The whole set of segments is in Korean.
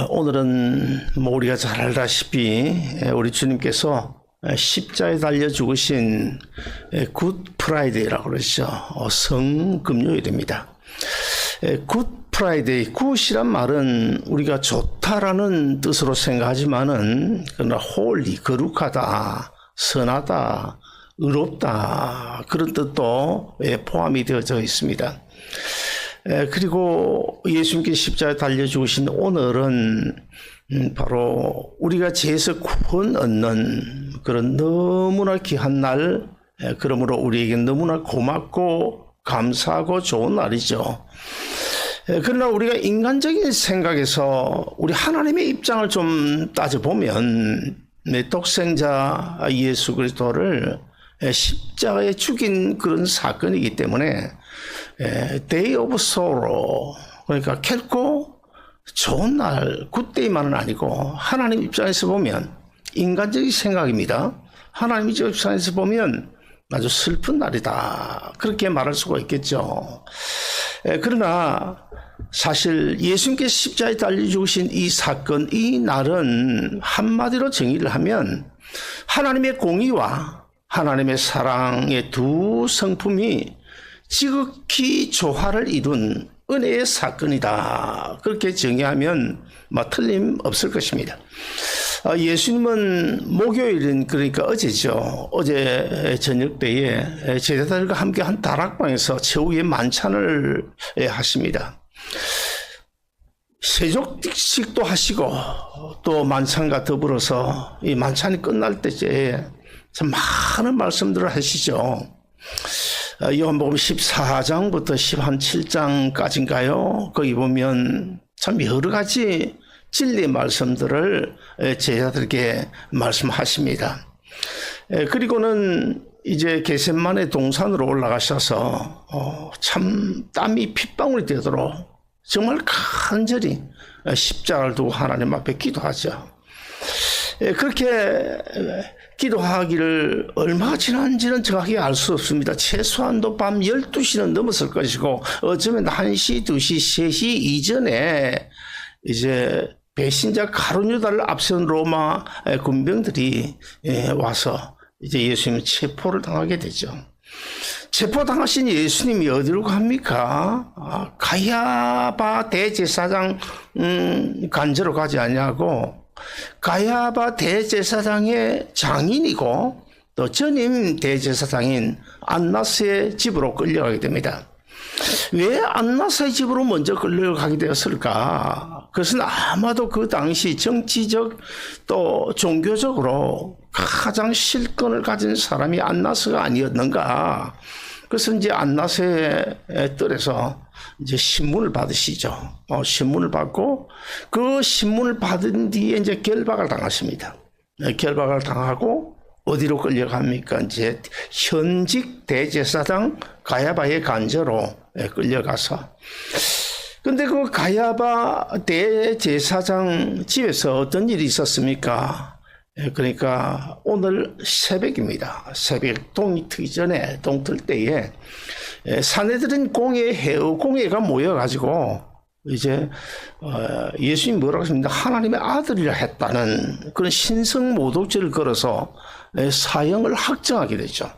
오늘은 우리가 잘 알다시피 우리 주님께서 십자에 달려 죽으신 굿 프라이데이라고 그러죠. 성금요일입니다. 굿 프라이데이, 굿이란 말은 우리가 좋다라는 뜻으로 생각하지만은 그러나 홀리, 거룩하다, 선하다, 의롭다 그런 뜻도 포함이 되어져 있습니다. 그리고 예수님께 십자가에 달려 죽으신 오늘은 바로 우리가 죄에서 구원 얻는 그런 너무나 귀한 날, 그러므로 우리에게 너무나 고맙고 감사하고 좋은 날이죠. 그러나 우리가 인간적인 생각에서 우리 하나님의 입장을 좀 따져보면 독생자 예수 그리스도를 십자가에 죽인 그런 사건이기 때문에 Day of Sorrow, 그러니까 결코 좋은 날, 굿데이만은 아니고 하나님 입장에서 보면 인간적인 생각입니다. 하나님 입장에서 보면 아주 슬픈 날이다, 그렇게 말할 수가 있겠죠. 그러나 사실 예수님께 십자가에 달려 죽으신 이 사건, 이 날은 한마디로 정의를 하면 하나님의 공의와 하나님의 사랑의 두 성품이 지극히 조화를 이룬 은혜의 사건이다, 그렇게 정의하면 틀림없을 것입니다. 예수님은 목요일은 그러니까 어제죠. 어제 저녁 때에 제자들과 함께 한 다락방에서 최후의 만찬을 하십니다. 세족식도 하시고 또 만찬과 더불어서 이 만찬이 끝날 때에 참 많은 말씀들을 하시죠. 요한복음 14장부터 17장까지인가요? 거기 보면 참 여러 가지 진리의 말씀들을 제자들에게 말씀하십니다. 그리고는 이제 겟세마네 동산으로 올라가셔서 참 땀이 핏방울이 되도록 정말 간절히 십자가를 두고 하나님 앞에 기도하죠. 그렇게 기도하기를 얼마나 지난지는 정확히 알 수 없습니다. 최소한도 밤 12시는 넘었을 것이고 어쩌면 1시, 2시, 3시 이전에 이제 배신자 가룟유다를 앞세운 로마 군병들이 와서 이제 예수님은 체포를 당하게 되죠. 체포당하신 예수님이 어디로 갑니까? 가야바 대제사장 간저로 가지 않냐고, 가야바 대제사장의 장인이고 또 전임 대제사장인 안나스의 집으로 끌려가게 됩니다. 왜 안나스의 집으로 먼저 끌려가게 되었을까? 그것은 아마도 그 당시 정치적 또 종교적으로 가장 실권을 가진 사람이 안나스가 아니었는가? 그래서 이제 안나스의 뜰에서 이제 신문을 받으시죠. 신문을 받고 그 신문을 받은 뒤에 이제 결박을 당하십니다. 결박을 당하고 어디로 끌려갑니까? 이제 현직 대제사장 가야바의 간저로 끌려가서, 근데 그 가야바 대제사장 집에서 어떤 일이 있었습니까? 그러니까 오늘 새벽입니다. 새벽 동이 트기 전에, 동 틀 때에 사내들은 공예, 해의 공예가 모여가지고 이제 예수님이 뭐라고 했습니까? 하나님의 아들이라 했다는 그런 신성 모독죄를 걸어서 사형을 확정하게 되죠.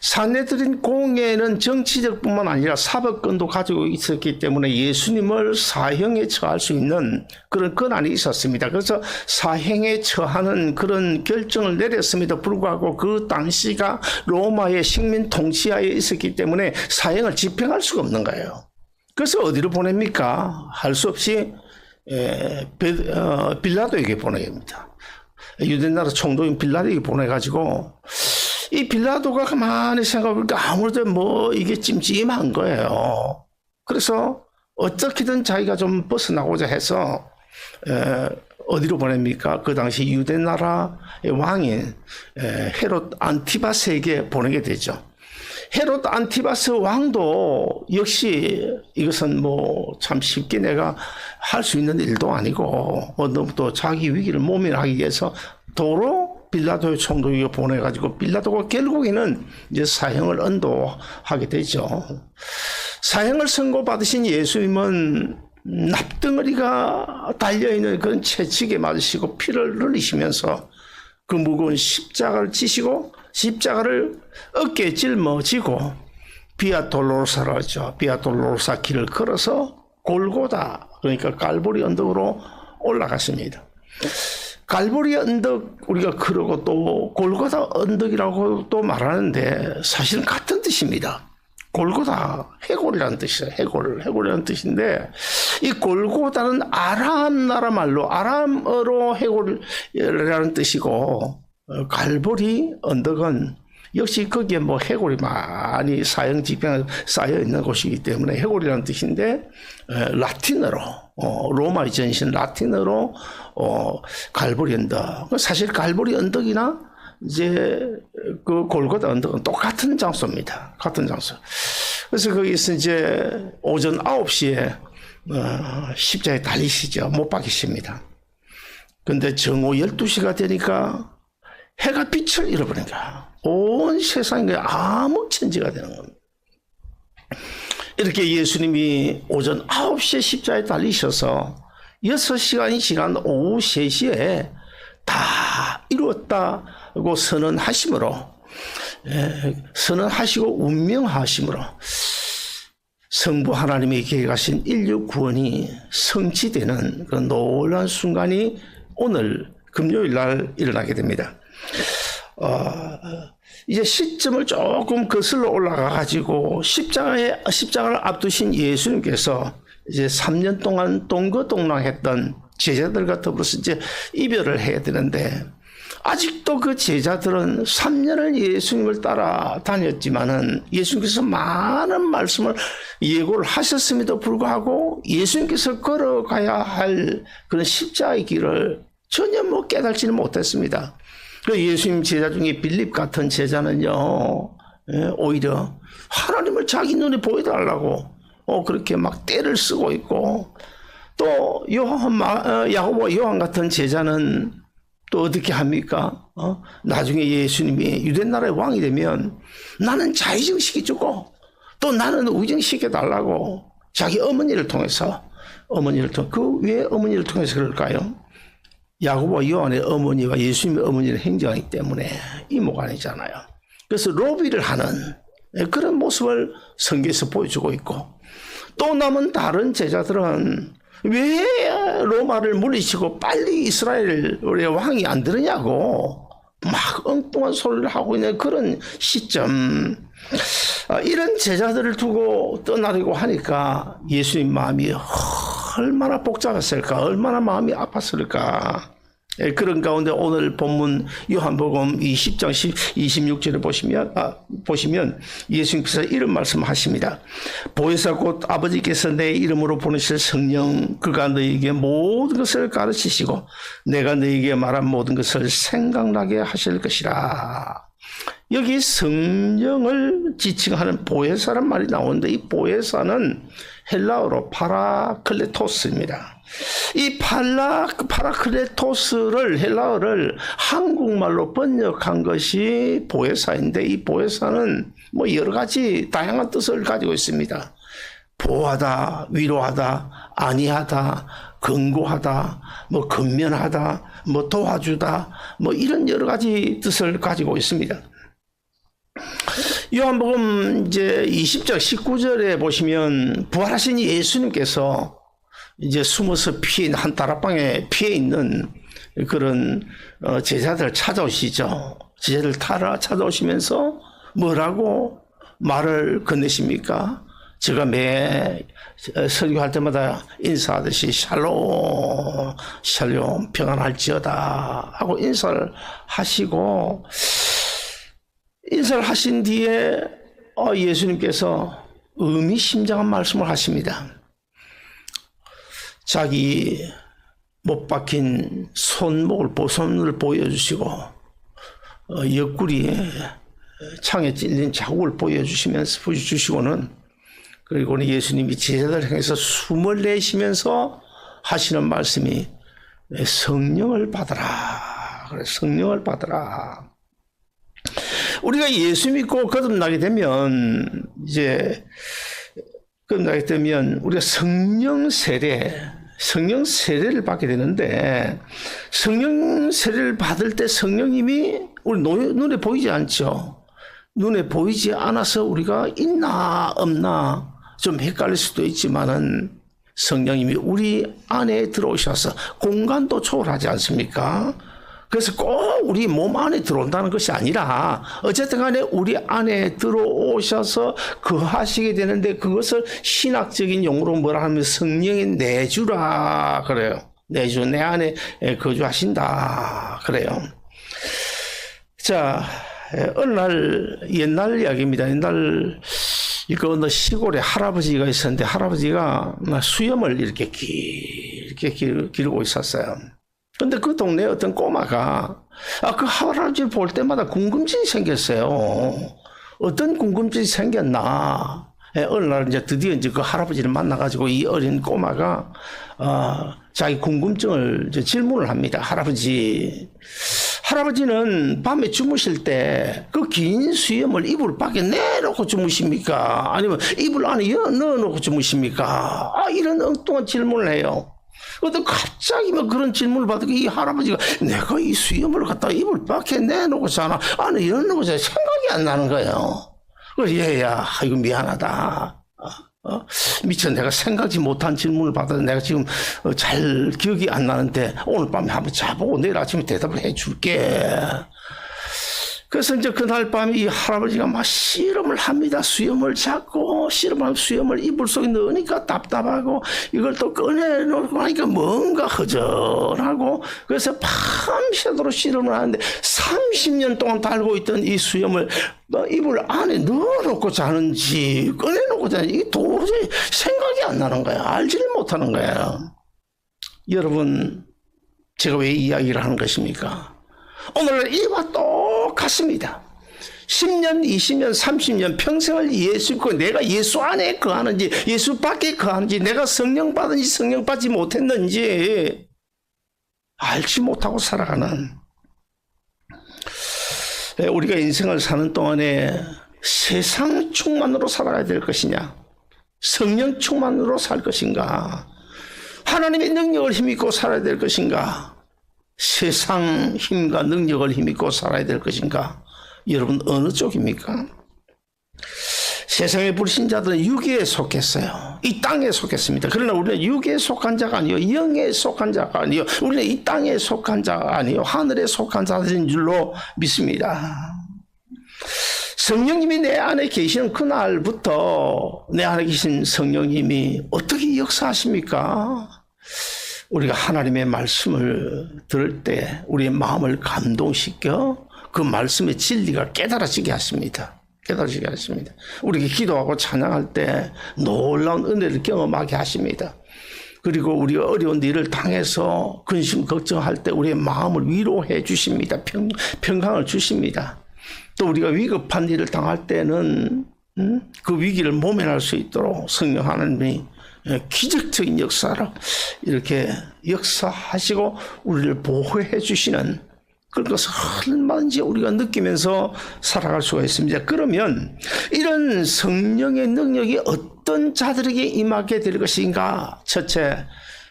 사내들인 공예는 정치적 뿐만 아니라 사법권도 가지고 있었기 때문에 예수님을 사형에 처할 수 있는 그런 권한이 있었습니다. 그래서 사형에 처하는 그런 결정을 내렸음에도 불구하고 그 당시가 로마의 식민 통치하에 있었기 때문에 사형을 집행할 수가 없는 거예요. 그래서 어디로 보냅니까? 할 수 없이 빌라도에게 보내게 됩니다. 유대나라 총독인 빌라도에게 보내가지고 이 빌라도가 가만히 생각해보니까 아무래도 이게 찜찜한 거예요. 그래서 어떻게든 자기가 좀 벗어나고자 해서 어디로 보냅니까? 그 당시 유대나라의 왕인 헤롯 안티바스에게 보내게 되죠. 헤롯 안티바스 왕도 역시 이것은 참 쉽게 내가 할 수 있는 일도 아니고 너무 또 자기 위기를 모면하기 위해서 도로 빌라도의 총독에게 보내가지고 빌라도가 결국에는 이제 사형을 언도하게 되죠. 사형을 선고받으신 예수님은 납덩어리가 달려있는 그런 채찍에 맞으시고 피를 흘리시면서 그 무거운 십자가를 지시고 십자가를 어깨에 짊어지고 비아돌로로사로 하죠. 비아돌로로사 길을 걸어서 골고다, 그러니까 갈보리 언덕으로 올라갔습니다. 갈보리 언덕 우리가 그러고 또 골고다 언덕이라고 또 말하는데 사실은 같은 뜻입니다. 골고다, 해골이라는 뜻이에요. 해골이라는 뜻인데 이 골고다는 아람 나라 말로 아람어로 해골이라는 뜻이고 갈보리 언덕은 역시 거기에 뭐 해골이 많이 사형지병 쌓여 있는 곳이기 때문에 해골이라는 뜻인데 라틴어로 로마의 전신 라틴어로 갈보리 언덕. 사실 갈보리 언덕이나 이제 그 골고다 언덕은 똑같은 장소입니다. 같은 장소. 그래서 거기서 이제 오전 9시에 십자가에 달리시죠. 못 박히십니다. 근데 정오 12시가 되니까 해가 빛을 잃어버린 거야. 온 세상이 암흑천지가 되는 겁니다. 이렇게 예수님이 오전 9시에 십자가에 달리셔서 6시간이 지난 오후 3시에 다 이루었다고 선언하심으로 선언하시고 운명하심으로 성부 하나님의 계획하신 인류 구원이 성취되는 그런 놀라운 순간이 오늘 금요일 날 일어나게 됩니다. 이제 시점을 조금 거슬러 올라가 가지고 십자가를 앞두신 예수님께서 이제 3년 동안 동거동락했던 제자들과 더불어서 이제 이별을 해야 되는데 아직도 그 제자들은 3년을 예수님을 따라다녔지만은 예수님께서 많은 말씀을 예고를 하셨음에도 불구하고 예수님께서 걸어가야 할 그런 십자가의 길을 전혀 깨달지는 못했습니다. 그 예수님 제자 중에 빌립 같은 제자는요, 오히려 하나님을 자기 눈에 보여달라고 그렇게 막 떼를 쓰고 있고, 또 야고보와 요한 같은 제자는 또 어떻게 합니까? 나중에 예수님이 유대 나라의 왕이 되면 나는 자의정 시켜주고 또 나는 의정 시켜달라고 자기 어머니를 통해서 그 왜 어머니를 통해서 그럴까요? 야고보와 요한의 어머니와 예수님의 어머니를 행정하기 때문에 이모가 아니잖아요. 그래서 로비를 하는 그런 모습을 성경에서 보여주고 있고, 또 남은 다른 제자들은 왜 로마를 물리치고 빨리 이스라엘의 왕이 안 되느냐고 막 엉뚱한 소리를 하고 있는 그런 시점, 이런 제자들을 두고 떠나려고 하니까 예수님 마음이 얼마나 복잡했을까, 얼마나 마음이 아팠을까. 그런 가운데 오늘 본문 요한복음 20장 26절에 보시면 예수님께서 이런 말씀을 하십니다. 보혜사 곧 아버지께서 내 이름으로 보내실 성령, 그가 너희에게 모든 것을 가르치시고 내가 너희에게 말한 모든 것을 생각나게 하실 것이라. 여기 성령을 지칭하는 보혜사란 말이 나오는데, 이 보혜사는 헬라어로 파라클레토스입니다. 이 파라클레토스를, 헬라어를 한국말로 번역한 것이 보혜사인데, 이 보혜사는 여러 가지 다양한 뜻을 가지고 있습니다. 보호하다, 위로하다, 안위하다, 근고하다, 근면하다, 도와주다, 이런 여러 가지 뜻을 가지고 있습니다. 요한복음 이제 20장 19절에 보시면 부활하신 예수님께서 이제 숨어서 한 다락방에 피해 있는 그런 제자들 찾아오시죠. 제자들 찾아오시면서 뭐라고 말을 건네십니까? 제가 매 설교할 때마다 인사하듯이 샬롬 평안할지어다 하고 인사를 하시고, 인사를 하신 뒤에 예수님께서 의미심장한 말씀을 하십니다. 자기 못 박힌 손을 보여주시고 옆구리에 창에 찔린 자국을 보여주시고는, 그리고는 예수님이 제자들을 향해서 숨을 내쉬면서 하시는 말씀이 성령을 받아라. 그래, 성령을 받아라. 우리가 예수 믿고 거듭나게 되면 이제 끝나게 되면 우리가 성령 세례를 받게 되는데, 성령 세례를 받을 때 성령님이 우리 눈에 보이지 않죠. 눈에 보이지 않아서 우리가 있나 없나 좀 헷갈릴 수도 있지만은, 성령님이 우리 안에 들어오셔서 공간도 초월하지 않습니까? 그래서 꼭 우리 몸 안에 들어온다는 것이 아니라 어쨌든 간에 우리 안에 들어오셔서 거하시게 되는데, 그것을 신학적인 용어로 뭐라 하면 성령의 내주라 그래요. 내주, 내 안에 거주하신다 그래요. 자, 어느 날 옛날 이야기입니다. 옛날 이거 어느 시골에 할아버지가 있었는데, 할아버지가 수염을 이렇게 길게 기르고 있었어요. 근데 그 동네에 어떤 꼬마가 그 할아버지를 볼 때마다 궁금증이 생겼어요. 어떤 궁금증이 생겼나? 어느 날 이제 드디어 이제 그 할아버지를 만나가지고 이 어린 꼬마가 자기 궁금증을 이제 질문을 합니다. 할아버지는 밤에 주무실 때 그 긴 수염을 이불 밖에 내놓고 주무십니까? 아니면 이불 안에 넣어놓고 주무십니까? 이런 엉뚱한 질문을 해요. 근데 갑자기 막 그런 질문을 받으니까 이 할아버지가 내가 이 수염을 갖다 이불 밖에 내놓고 자나 안에 열어놓고 자나 생각이 안 나는 거예요. 그래서 얘야, 이거 미안하다. 미처 내가 생각지 못한 질문을 받아서 내가 지금 잘 기억이 안 나는데 오늘 밤에 한번 자보고 내일 아침에 대답을 해줄게. 그래서 이제 그날 밤에 이 할아버지가 막 씨름을 합니다. 수염을 잡고 씨름하면 수염을 이불 속에 넣으니까 답답하고 이걸 또 꺼내놓고 하니까 뭔가 허전하고, 그래서 밤새도록 씨름을 하는데 30년 동안 달고 있던 이 수염을 이불 안에 넣어놓고 자는지 꺼내놓고 자는지 이게 도저히 생각이 안 나는 거야. 알지를 못하는 거야. 여러분, 제가 왜 이 이야기를 하는 것입니까? 오늘날 이와 똑같습니다. 10년, 20년, 30년 평생을 예수 믿고 내가 예수 안에 거하는지 예수 밖에 거하는지, 내가 성령 받은지 성령 받지 못했는지 알지 못하고 살아가는, 우리가 인생을 사는 동안에 세상 충만으로 살아야 될 것이냐, 성령 충만으로 살 것인가, 하나님의 능력을 힘입고 살아야 될 것인가, 세상 힘과 능력을 힘입고 살아야 될 것인가? 여러분, 어느 쪽입니까? 세상에 불신자들은 육에 속했어요. 이 땅에 속했습니다. 그러나 우리는 육에 속한 자가 아니요, 영에 속한 자가 아니요, 우리는 이 땅에 속한 자가 아니요, 하늘에 속한 자들인 줄로 믿습니다. 성령님이 내 안에 계시는 그날부터 내 안에 계신 성령님이 어떻게 역사하십니까? 우리가 하나님의 말씀을 들을 때 우리의 마음을 감동시켜 그 말씀의 진리가 깨달아지게 하십니다. 깨달아지게 하십니다. 우리가 기도하고 찬양할 때 놀라운 은혜를 경험하게 하십니다. 그리고 우리가 어려운 일을 당해서 근심 걱정할 때 우리의 마음을 위로해 주십니다. 평강을 주십니다. 또 우리가 위급한 일을 당할 때는 그 위기를 모면할 수 있도록 성령 하나님이 기적적인 역사로 이렇게 역사하시고 우리를 보호해 주시는 그런 것을 얼마든지 우리가 느끼면서 살아갈 수가 있습니다. 그러면 이런 성령의 능력이 어떤 자들에게 임하게 될 것인가? 첫째,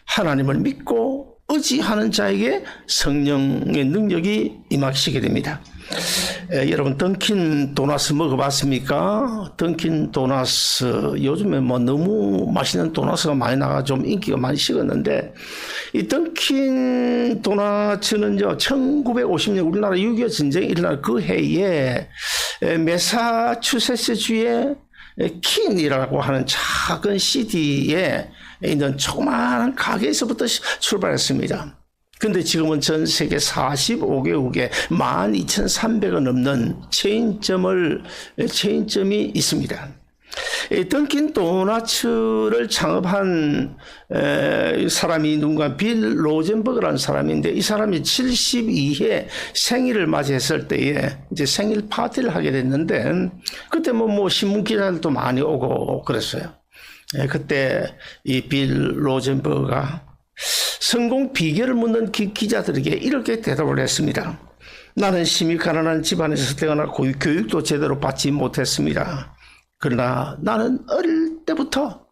하나님을 믿고 의지하는 자에게 성령의 능력이 임하시게 됩니다. 여러분, 던킨 도너스 먹어봤습니까? 던킨 도너스 요즘에 뭐 너무 맛있는 도너스가 많이 나가 좀 인기가 많이 식었는데, 이 던킨 도너츠는요 1950년 우리나라 6.25 전쟁이 일어날 그 해에 매사추세츠주의 킨이라고 하는 작은 시티에 있는 조그마한 가게에서부터 출발했습니다. 근데 지금은 전 세계 45개국에 12,300을 넘는 체인점이 있습니다. 던킨 도너츠를 창업한 사람이 누군가 빌 로젠버그라는 사람인데, 이 사람이 72회 생일을 맞이했을 때에 이제 생일 파티를 하게 됐는데, 그때 뭐 신문 기자들도 많이 오고 그랬어요. 그때 이 빌 로젠버그가 성공 비결을 묻는 기자들에게 이렇게 대답을 했습니다. 나는 심히 가난한 집안에서 태어났고 교육도 제대로 받지 못했습니다. 그러나 나는 어릴 때부터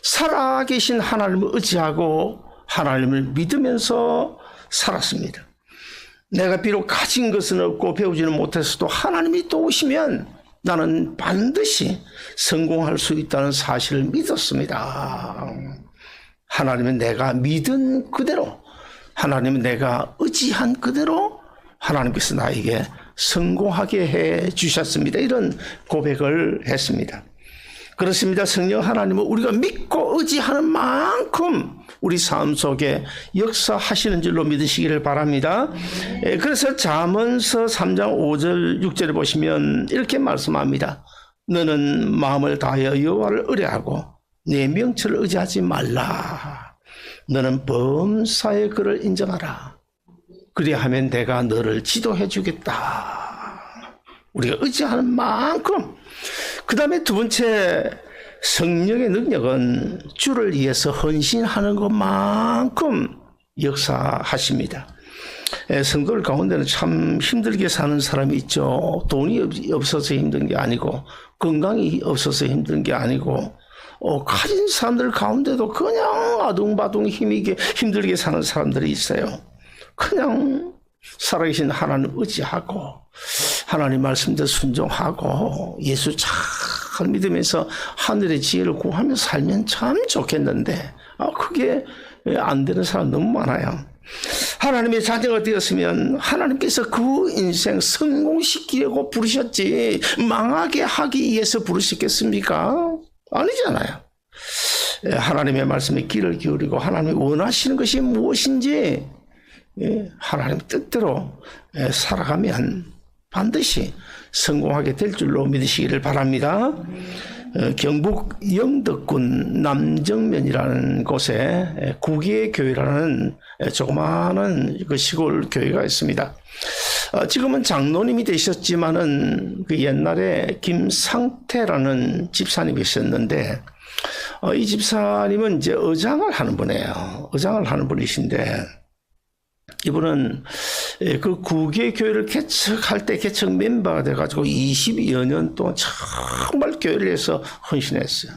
살아계신 하나님을 의지하고 하나님을 믿으면서 살았습니다. 내가 비록 가진 것은 없고 배우지는 못했어도 하나님이 도우시면 나는 반드시 성공할 수 있다는 사실을 믿었습니다. 하나님은 내가 믿은 그대로, 하나님은 내가 의지한 그대로 하나님께서 나에게 성공하게 해 주셨습니다. 이런 고백을 했습니다. 그렇습니다. 성령 하나님은 우리가 믿고 의지하는 만큼 우리 삶 속에 역사하시는 줄로 믿으시기를 바랍니다. 그래서 잠언서 3장 5절 6절에 보시면 이렇게 말씀합니다. 너는 마음을 다하여 여호와를 의뢰하고 내 명철을 의지하지 말라. 너는 범사의 그를 인정하라. 그리하면 내가 너를 지도해 주겠다. 우리가 의지하는 만큼. 그 다음에 두 번째, 성령의 능력은 주를 위해서 헌신하는 것만큼 역사하십니다. 성도들 가운데는 참 힘들게 사는 사람이 있죠. 돈이 없어서 힘든 게 아니고, 건강이 없어서 힘든 게 아니고, 가진 사람들 가운데도 그냥 아둥바둥 힘들게 사는 사람들이 있어요. 그냥 살아계신 하나님 의지하고 하나님 말씀대로 순종하고 예수 잘 믿으면서 하늘의 지혜를 구하며 살면 참 좋겠는데 그게 안 되는 사람 너무 많아요. 하나님의 자녀가 되었으면 하나님께서 그 인생 성공시키려고 부르셨지 망하게 하기 위해서 부르셨겠습니까? 아니잖아요. 하나님의 말씀에 귀를 기울이고 하나님이 원하시는 것이 무엇인지 하나님 뜻대로 살아가면 반드시 성공하게 될 줄로 믿으시기를 바랍니다. 경북 영덕군 남정면이라는 곳에 구기의 교회라는 조그마한 그 시골 교회가 있습니다. 지금은 장로님이 되셨지만은 그 옛날에 김상태라는 집사님이 있었는데 이 집사님은 이제 의장을 하는 분이에요. 의장을 하는 분이신데 이분은 그 구계 교회를 개척할 때 개척 멤버가 돼가지고 20여 년 동안 정말 교회를 위해서 헌신했어요.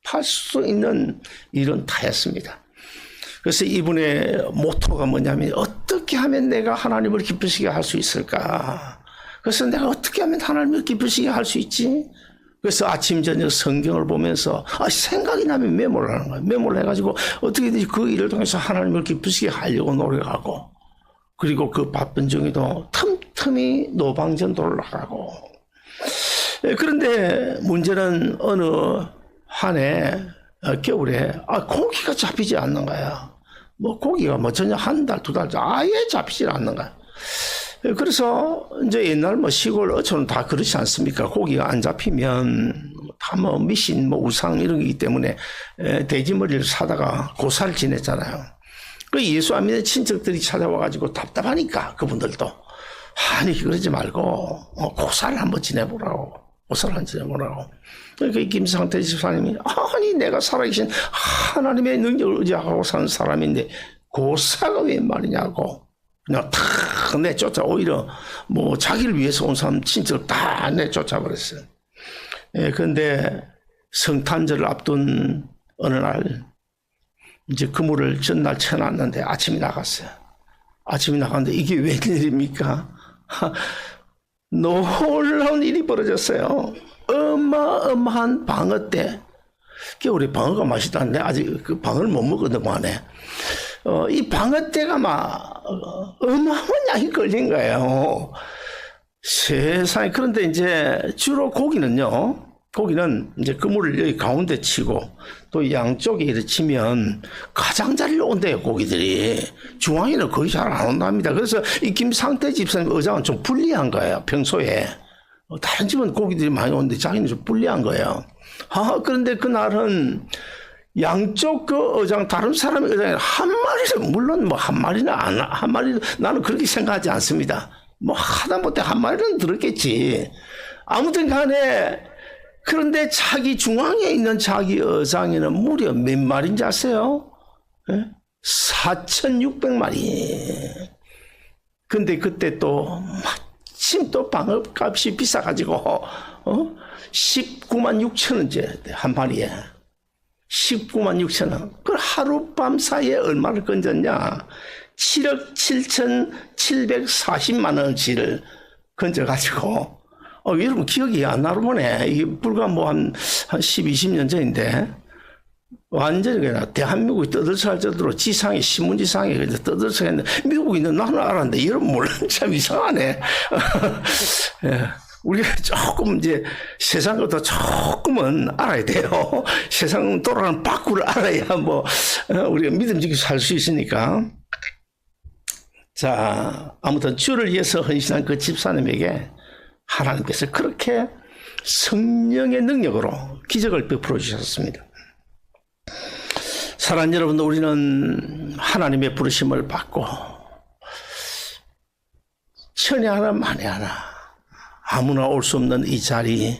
할 수 있는 일은 다 했습니다. 그래서 이분의 모토가 뭐냐면 어떻게 하면 내가 하나님을 기쁘시게 할 수 있을까? 그래서 내가 어떻게 하면 하나님을 기쁘시게 할 수 있지? 그래서 아침 저녁 성경을 보면서 생각이 나면 메모를 하는 거예요. 메모를 해가지고 어떻게든지 그 일을 통해서 하나님을 기쁘시게 하려고 노력하고 그리고 그 바쁜 중에도 틈틈이 노방전도를 나가고. 그런데 문제는 어느 한 해 겨울에 고기가 잡히지 않는 거야. 고기가 전혀 한 달, 두 달 아예 잡히지 않는 거야. 그래서 이제 옛날 시골 어촌은 다 그렇지 않습니까? 고기가 안 잡히면 다 미신 우상 이런 거기 때문에 돼지머리를 사다가 고사를 지냈잖아요. 그 예수 안 믿는 친척들이 찾아와가지고 답답하니까 그분들도 아니 그러지 말고 고사를 한번 지내보라고. 고사를 한번 지내보라고. 그러니까 김상태 집사님이 아니 내가 살아계신 하나님의 능력을 의지하고 사는 사람인데 고사가 웬 말이냐고 그냥 탁 내쫓아. 오히려 자기를 위해서 온 사람 친척을 다 내쫓아 버렸어요. 그런데 성탄절을 앞둔 어느 날 이제 그물을 전날 쳐놨는데 아침에 나갔어요. 아침에 나갔는데 이게 웬일입니까? 놀라운 일이 벌어졌어요. 어마어마한 방어대. 겨울에 방어가 맛있다는데 아직 그 방어를 못 먹거든 안에. 이 방어대가 막 어마어마한 양이 걸린 거예요. 세상에. 그런데 이제 주로 고기는 이제 그물을 여기 가운데 치고 또 양쪽에 이렇게 치면 가장 잘 온대요, 고기들이. 중앙에는 거의 잘 안 온답니다. 그래서 이 김상태 집사님 의장은 좀 불리한 거예요, 평소에. 다른 집은 고기들이 많이 오는데 자기는 좀 불리한 거예요. 그런데 그날은 양쪽 그 의장, 다른 사람의 의장이 한 마리를, 물론 한 마리는 한 마리는 나는 그렇게 생각하지 않습니다. 하다못해 한 마리는 들었겠지. 아무튼 간에 그런데 자기 중앙에 있는 자기 의장에는 무려 몇 마리인지 아세요? 4,600마리. 근데 그때 또 마침 또 방어값이 비싸가지고 19만 6천 원째 한 마리에. 19만 6천 원. 그 하룻밤 사이에 얼마를 건졌냐? 7억 7,740만 원어치를 건져가지고, 여러분 기억이 안 나로 보네. 이게 불과 뭐 한 10, 20년 전인데, 완전히 그냥 대한민국이 떠들썩할 정도로 지상에, 신문지상에 떠들썩했는데, 미국인은 나는 알았는데, 여러분 몰라는 참 이상하네. 예. 우리가 조금 이제 세상 것도 조금은 알아야 돼요. 세상 돌아가는 바꾸를 알아야 뭐, 우리가 믿음직히 살 수 있으니까. 자, 아무튼 주를 위해서 헌신한 그 집사님에게 하나님께서 그렇게 성령의 능력으로 기적을 베풀어 주셨습니다. 사랑하는 여러분, 우리는 하나님의 부르심을 받고 천에 하나 만에 하나 아무나 올 수 없는 이 자리,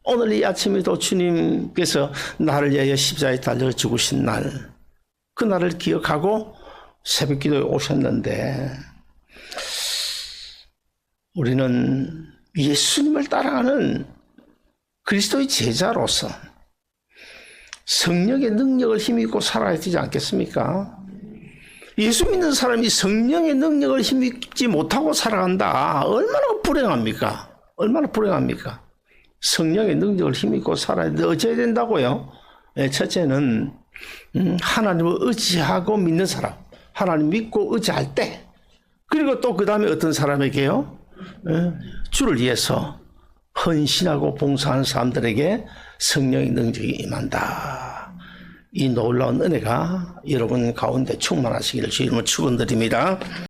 오늘 이 아침에도 주님께서 나를 위하여 십자가에 달려 죽으신 날, 그 날을 기억하고 새벽 기도에 오셨는데, 우리는 예수님을 따라가는 그리스도의 제자로서 성령의 능력을 힘입고 살아야 되지 않겠습니까? 예수 믿는 사람이 성령의 능력을 힘입지 못하고 살아간다. 얼마나 불행합니까? 얼마나 불행합니까? 성령의 능력을 힘입고 살아야 되는데 어찌해야 된다고요? 첫째는 하나님을 의지하고 믿는 사람, 하나님 믿고 의지할 때, 그리고 또 그 다음에 어떤 사람에게요? 주를 위해서 헌신하고 봉사하는 사람들에게 성령의 능력이 임한다. 이 놀라운 은혜가 여러분 가운데 충만하시기를 주님을 축원드립니다.